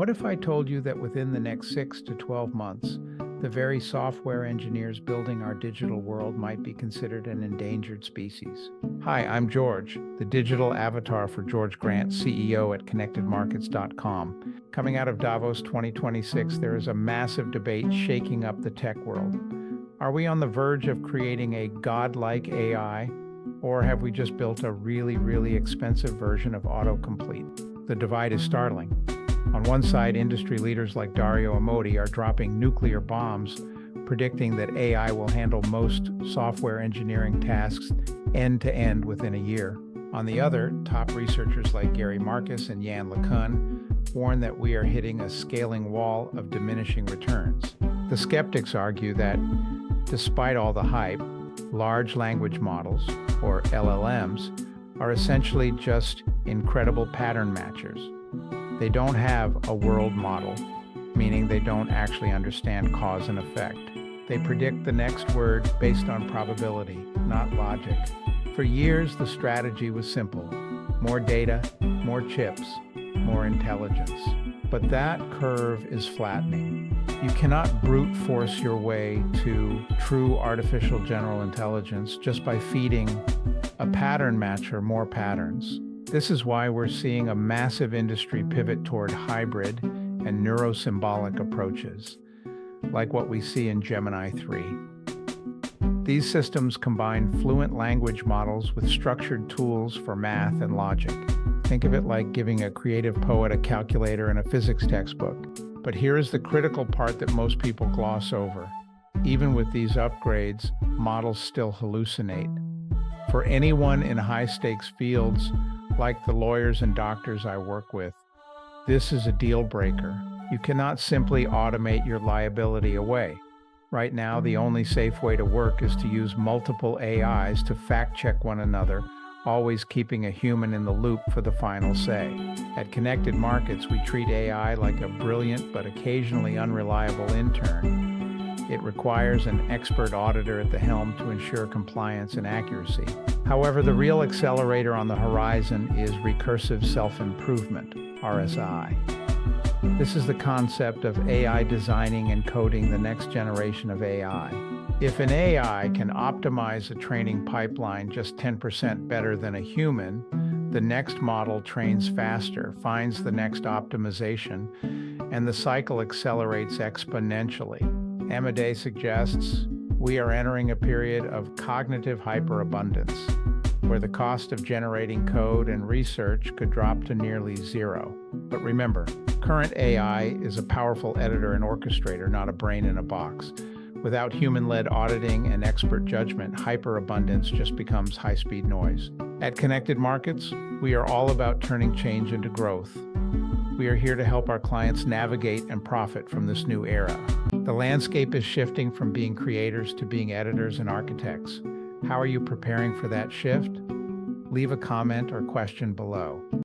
What if I told you that within the next 6 to 12 months, the very software engineers building our digital world might be considered an endangered species? Hi, I'm George, the digital avatar for George Grant, CEO at ConnectedMarkets.com. Coming out of Davos 2026, there is a massive debate shaking up the tech world. Are we on the verge of creating a godlike AI, or have we just built a really expensive version of autocomplete? The divide is startling. On one side, industry leaders like Dario Amodei are dropping nuclear bombs, predicting that AI will handle most software engineering tasks end-to-end within a year. On the other, top researchers like Gary Marcus and Yann LeCun warn that we are hitting a scaling wall of diminishing returns. The skeptics argue that, despite all the hype, large language models, or LLMs, are essentially just incredible pattern matchers. They don't have a world model, meaning they don't actually understand cause and effect. They predict the next word based on probability, not logic. For years, the strategy was simple: more data, more chips, more intelligence. But that curve is flattening. You cannot brute force your way to true artificial general intelligence just by feeding a pattern matcher more patterns. This is why we're seeing a massive industry pivot toward hybrid and neurosymbolic approaches, like what we see in Gemini 3. These systems combine fluent language models with structured tools for math and logic. Think of it like giving a creative poet a calculator and a physics textbook. But here is the critical part that most people gloss over. Even with these upgrades, models still hallucinate. For anyone in high-stakes fields, like the lawyers and doctors I work with, this is a deal breaker. You cannot simply automate your liability away. Right now, the only safe way to work is to use multiple AIs to fact-check one another, always keeping a human in the loop for the final say. At Connected Markets, we treat AI like a brilliant but occasionally unreliable intern. It requires an expert auditor at the helm to ensure compliance and accuracy. However, the real accelerator on the horizon is Recursive Self-Improvement, RSI. This is the concept of AI designing and coding the next generation of AI. If an AI can optimize a training pipeline just 10% better than a human, the next model trains faster, finds the next optimization, and the cycle accelerates exponentially. Amodei suggests we are entering a period of cognitive hyperabundance, where the cost of generating code and research could drop to nearly zero. But remember, current AI is a powerful editor and orchestrator, not a brain in a box. Without human-led auditing and expert judgment, hyperabundance just becomes high-speed noise. At Connected Markets, we are all about turning change into growth. We are here to help our clients navigate and profit from this new era. The landscape is shifting from being creators to being editors and architects. How are you preparing for that shift? Leave a comment or question below.